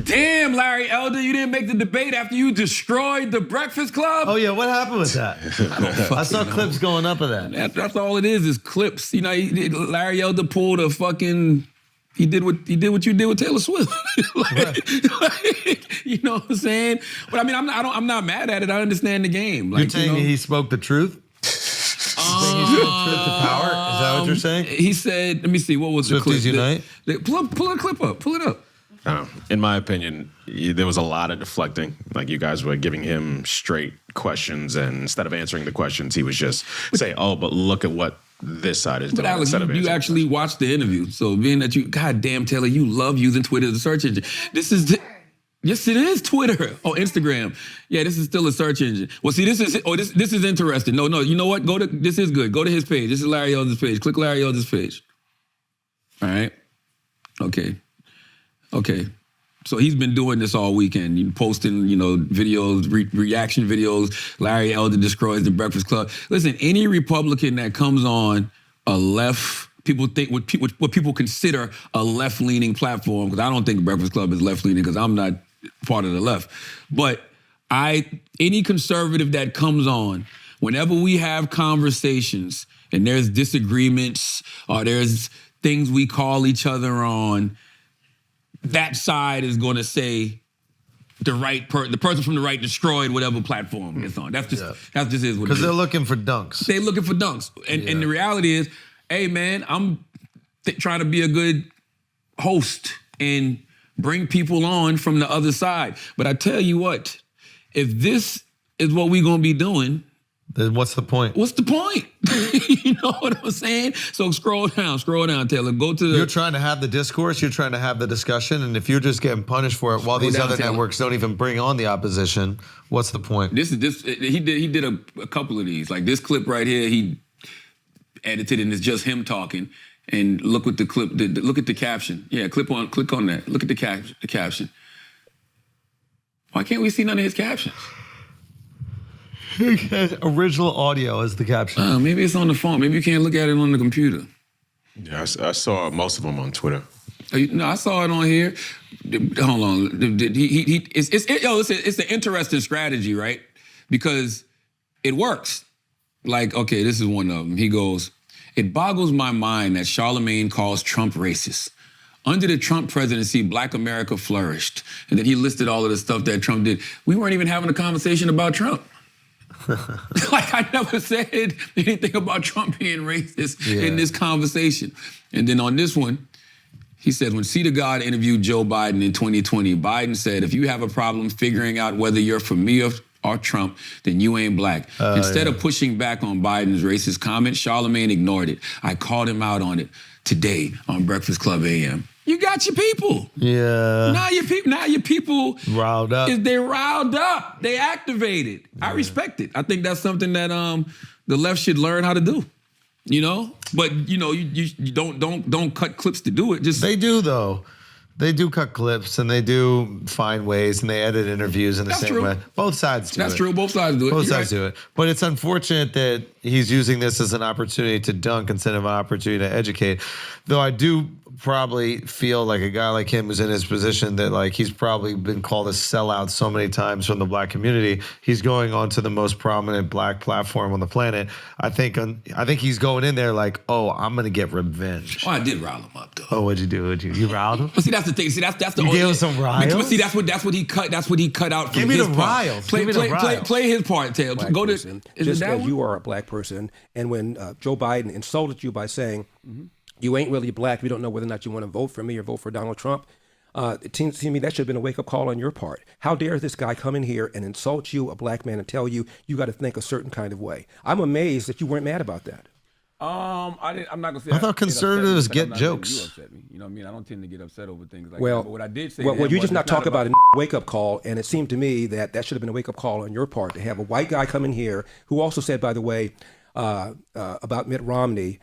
Damn, Larry Elder, you didn't make the debate after you destroyed the Breakfast Club? Oh, yeah, what happened with that? I saw clips going up of that. That's all it is clips. You know, Larry Elder pulled a fucking... He did what you did with Taylor Swift. You know what I'm saying? But I mean, I'm not mad at it. I understand the game. You're saying he spoke the truth? He spoke truth to power? Is that what you're saying? He said, let me see, what was the clip? Swifties Unite? Pull a clip up. Pull it up. In my opinion, there was a lot of deflecting. Like, you guys were giving him straight questions, and instead of answering the questions, he was just saying, "Oh, but look at what this side is doing." But Alex, you actually watched the interview. So being that goddamn Taylor, you love using Twitter as a search engine. Yes, it is Twitter. Oh, Instagram. Yeah, this is still a search engine. Well, see, this is interesting. No, you know what? This is good. Go to his page. This is Larry Elder's page. Click Larry Elder's page. All right. Okay. So he's been doing this all weekend, posting, videos, reaction videos. Larry Elder destroys the Breakfast Club. Listen, any Republican that comes on a left, people think what people consider a left-leaning platform, because I don't think Breakfast Club is left-leaning because I'm not part of the left. But any conservative that comes on, whenever we have conversations and there's disagreements or there's things we call each other on, that side is going to say the person from the right destroyed whatever platform it's on. That's just is what it is. Because they're looking for dunks. They're looking for dunks. And the reality is, hey, man, I'm trying to be a good host and bring people on from the other side. But I tell you what, if this is what we're going to be doing, then what's the point? What's the point? You know what I'm saying? So scroll down, Taylor. Go to the... You're trying to have the discourse, you're trying to have the discussion, and if you're just getting punished for it while these other networks don't even bring on the opposition, what's the point? He did a couple of these. Like this clip right here, he edited and it's just him talking. And look at the clip, look at the caption. Yeah, click on that. Look at the caption. Why can't we see none of his captions? Original audio is the caption. Maybe it's on the phone. Maybe you can't look at it on the computer. Yeah, I saw most of them on Twitter. No, I saw it on here. Hold on. It's an interesting strategy, right? Because it works. Like, okay, this is one of them. He goes, "It boggles my mind that Charlamagne calls Trump racist. Under the Trump presidency, Black America flourished." And then he listed all of the stuff that Trump did. We weren't even having a conversation about Trump. Like, I never said anything about Trump being racist in this conversation. And then on this one, he said, when C. to God interviewed Joe Biden in 2020, Biden said, "If you have a problem figuring out whether you're for me or Trump, then you ain't black." Instead of pushing back on Biden's racist comment, Charlamagne ignored it. "I called him out on it today on Breakfast Club AM." You got your people. Yeah. Now your people riled up. They're riled up. They activated. Yeah. I respect it. I think that's something that the left should learn how to do. But you don't cut clips to do it. They do though. They do cut clips and they do find ways and they edit interviews in the same way. Both sides do it. That's true. Both sides do it. Both sides do it. But it's unfortunate that he's using this as an opportunity to dunk instead of an opportunity to educate. Though I do probably feel like a guy like him who's in his position that like he's probably been called a sellout so many times from the black community. He's going on to the most prominent black platform on the planet. I think he's going in there like, oh, I'm gonna get revenge. Oh, I did rile him up though. Oh, what'd you do? You riled him? But see, that's the thing. See, that's the you gave him some riles. But see, that's what he cut. That's what he cut out from his part. Give me the riles. Play his part, Taylor. Go person, to. Is just it that one? You are a black person, and when Joe Biden insulted you by saying, "You ain't really black. We don't know whether or not you want to vote for me or vote for Donald Trump." It seems to me that should have been a wake-up call on your part. How dare this guy come in here and insult you, a black man, and tell you got to think a certain kind of way? I'm amazed that you weren't mad about that. I'm not gonna say. I thought conservatives get jokes. You upset me. You know what I mean? I don't tend to get upset over things like that. But what I did say. Well, you just not talk about a wake-up call, and it seemed to me that should have been a wake-up call on your part to have a white guy come in here who also said, by the way, about Mitt Romney.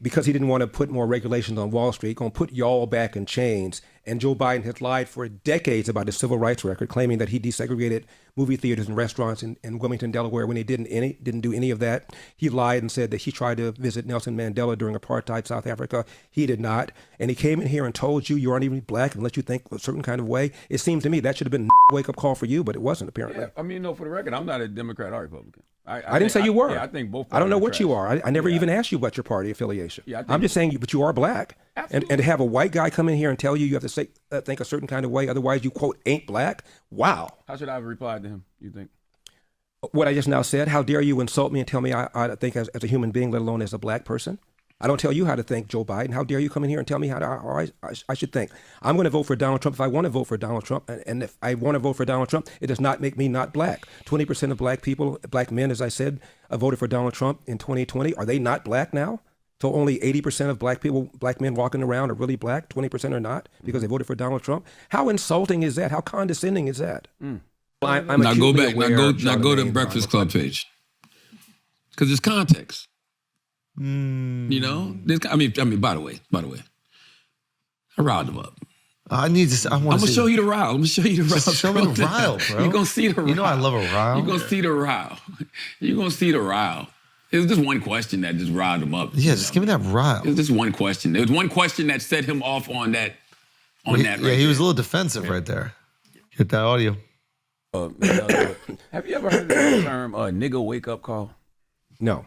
Because he didn't want to put more regulations on Wall Street, going to put y'all back in chains And Joe Biden has lied for decades about his civil rights record, claiming that he desegregated movie theaters and restaurants in Wilmington, Delaware, when he didn't do any of that. He lied and said that he tried to visit Nelson Mandela during apartheid South Africa. He did not. And he came in here and told you aren't even black and let you think a certain kind of way. It seemed to me that should have been a wake-up call for you, but it wasn't, apparently. Yeah, I mean, no, for the record, I'm not a Democrat or Republican. I didn't say you were. Yeah, I think both. I don't know what you are. I never even asked you about your party affiliation. Yeah, I'm just saying, but you are black. Absolutely. And to have a white guy come in here and tell you have to say think a certain kind of way, otherwise you, quote, ain't black. Wow. How should I have replied to him, you think? What I just now said, how dare you insult me and tell me I think as a human being, let alone as a black person? I don't tell you how to think, Joe Biden. How dare you come in here and tell me how I should think? I'm going to vote for Donald Trump if I want to vote for Donald Trump. And if I want to vote for Donald Trump, it does not make me not black. 20% of black people, black men, as I said, voted for Donald Trump in 2020. Are they not black now? So only 80% of black people, black men walking around are really black, 20% are not because they voted for Donald Trump. How insulting is that? How condescending is that? Well, I'm Now go acutely back. aware, Now go to Charlamagne, the Breakfast Club page because there's context. You know, I mean. By the way, I riled him up. I want to. I'm gonna show you the rile. I'm gonna show you the rile. Show me the rile, bro. You're gonna see the rile. You know I love a rile. You're gonna see the rile. You're gonna see the rile. It was just one question that just riled him up. Yeah, just give me that rile. It was just one question. There was one question that set him off on that. He was a little defensive right there. Hit that audio. Have you ever heard the term "nigga wake up call"? No.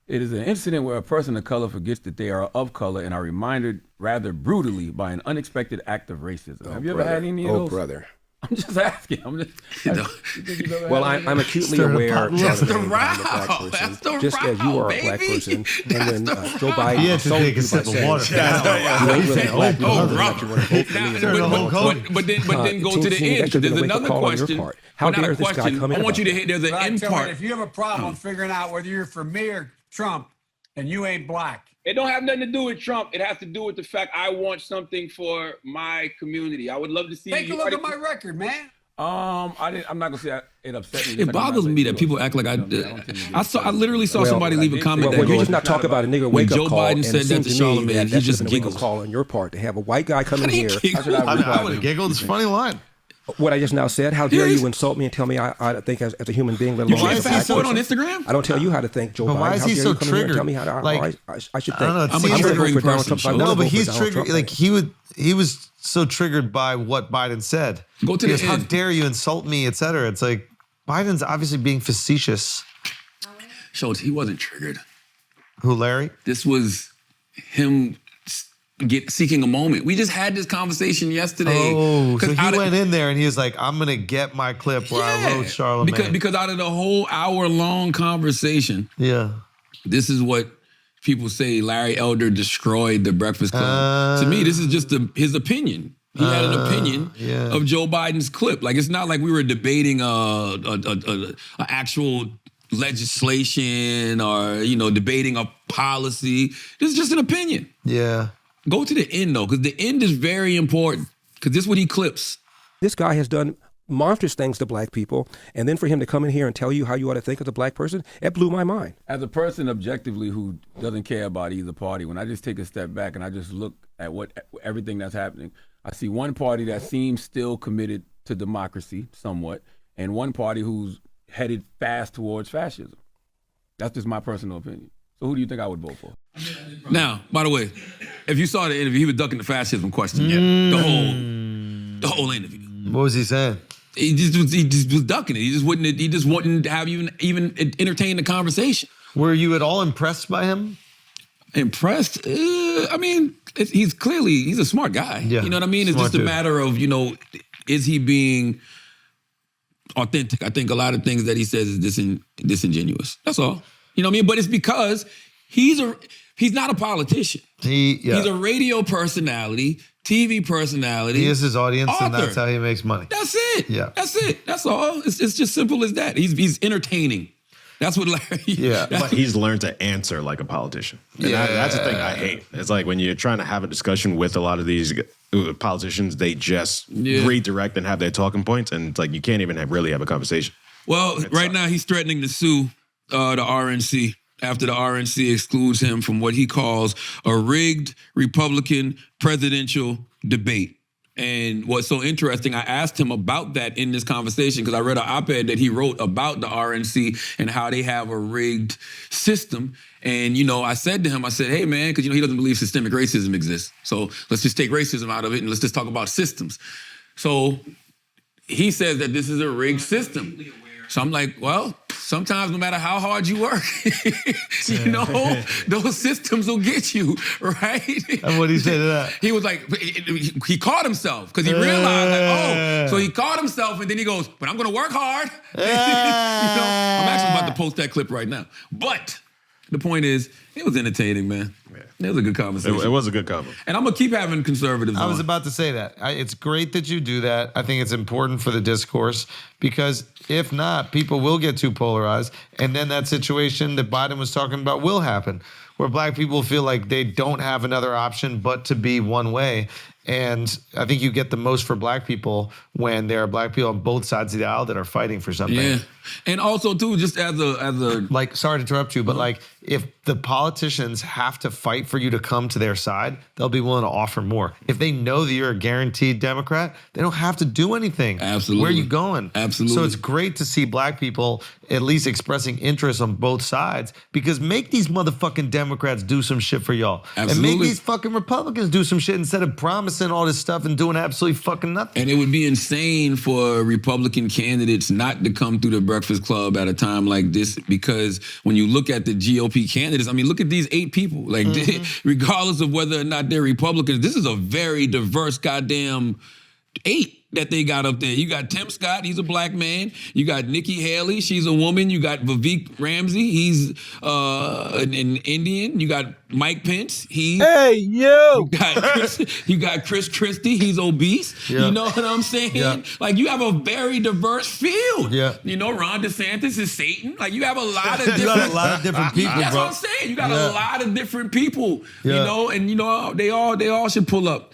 It is an incident where a person of color forgets that they are of color and are reminded rather brutally by an unexpected act of racism. Have you ever had any of those? Oh, brother. I'm just asking. You think you've ever Well, had any? I'm acutely Stir the aware, pot. That's the Charlamagne, row. I'm a black person, That's the just as you row, are a black baby. person. And when That's Joe the Biden He had to insulted take a you by sip of saying, water. you ain't really black, you Oh, know, bro. that you want to vote for me. Stir the whole coat. But then go to the end. There's another question. How Well, not dare a this guy question. come in I want you about to hit. There's an But I end tell you, part. if you have a problem figuring out whether you're for me or Trump, and you ain't black. It don't have nothing to do with Trump. It has to do with the fact I want something for my community. I would love to see. Take a look at my record, man. I'm not gonna say it upset me. It boggles me that people act like I literally saw somebody leave a comment Well, that you goes, just not talk about a nigga when wake up Joe call. Biden and said it that to seems me Charlamagne, that he that just should have been a wake-up giggles. call on your part to have a white guy come in here. giggle? How should I I reply would to have him? giggled. It's a funny line. What I just now said, how dare you insult me and tell me I think as a human being, let You alone can't as a black fast forward on person? Instagram? I don't tell you how to think, Joe But Biden. why is How he dare so you come in here and triggered? tell me how Like, I should think. I don't know, it I'm seems gonna like- vote for triggering Donald person, Trump. so- No, but he's Donald triggered. Trump. Like he was so triggered by what Biden said. Go to He the goes, how end. dare you insult me, et cetera. It's like Biden's obviously being facetious. Schulz, he wasn't triggered. Who, Larry? This was him seeking a moment. We just had this conversation yesterday. Oh, so 'Cause he went in there and he was like, I'm going to get my clip where I wrote Charlamagne. Because out of the whole hour-long conversation, yeah. this is what people say Larry Elder destroyed the Breakfast Club. To me, this is just his opinion. He had an opinion of Joe Biden's clip. Like, it's not like we were debating a actual legislation or, debating a policy. This is just an opinion. Yeah. Go to the end, though, because the end is very important, because this is what he clips. This guy has done monstrous things to black people, and then for him to come in here and tell you how you ought to think as a black person, it blew my mind. As a person objectively who doesn't care about either party, when I just take a step back and I just look at everything that's happening, I see one party that seems still committed to democracy somewhat, and one party who's headed fast towards fascism. That's just my personal opinion. So who do you think I would vote for? Now, by the way, if you saw the interview, he was ducking the fascism question. The whole interview. What was he saying? He just was ducking it. He just wouldn't have even entertain the conversation. Were you at all impressed by him? Impressed? I mean, he's a smart guy. Yeah, You know what I mean? It's smart just a dude. matter of, is he being authentic? I think a lot of things that he says is disingenuous. That's all. You know what I mean? But it's because he's not a politician. He's a radio personality, TV personality. He is his audience, and author. that's how he makes money. That's it. Yeah. That's it. That's all. It's just simple as that. He's entertaining. That's what Larry. Yeah. But he's learned to answer like a politician. And that's the thing I hate. It's like when you're trying to have a discussion with a lot of these politicians, they just redirect and have their talking points, and it's like you can't even really have a conversation. Well, right now he's threatening to sue the RNC after the RNC excludes him from what he calls a rigged Republican presidential debate And what's so interesting, I asked him about that in this conversation because I read an op-ed that he wrote about the RNC and how they have a rigged system. And, I said to him, hey, man, because, he doesn't believe systemic racism exists. So let's just take racism out of it and let's just talk about systems. So he says that this is a rigged system. So I'm like, well, sometimes no matter how hard you work, those systems will get you, right? And what did he say to that? He was like, he caught himself because he realized, so he caught himself and then he goes, but I'm going to work hard. I'm actually about to post that clip right now. But the point is, it was entertaining, man. It was a good conversation. It was a good convo. And I'm going to keep having conservatives I was about to say that. It's great that you do that. I think it's important for the discourse because if not, people will get too polarized. And then that situation that Biden was talking about will happen, where black people feel like they don't have another option but to be one way. And I think you get the most for black people when there are black people on both sides of the aisle that are fighting for something. Yeah. And also, too, just as a like, sorry to interrupt you, but like, if the politicians have to fight for you to come to their side, they'll be willing to offer more. If they know that you're a guaranteed Democrat, they don't have to do anything. Absolutely. Where are you going? Absolutely. So it's great to see black people at least expressing interest on both sides, because make these motherfucking Democrats do some shit for y'all. Absolutely. And make these fucking Republicans do some shit instead of promising all this stuff and doing absolutely fucking nothing. And it would be insane for Republican candidates not to come through the Breakfast Club at a time like this, because when you look at the GOP candidates, look at these 8 people. Like, regardless of whether or not they're Republicans, this is a very diverse goddamn 8 that they got up there. You got Tim Scott, he's a black man. You got Nikki Haley, she's a woman. You got Vivek Ramsey, he's an Indian. You got Mike Pence, You got Chris Christie, he's obese. Yeah. You know what I'm saying? Yeah. Like, you have a very diverse field. Yeah. Ron DeSantis is Satan. Like, you have a lot of different... a lot of different people, That's bro. what I'm saying. You got a lot of different people. Yeah. And they all should pull up.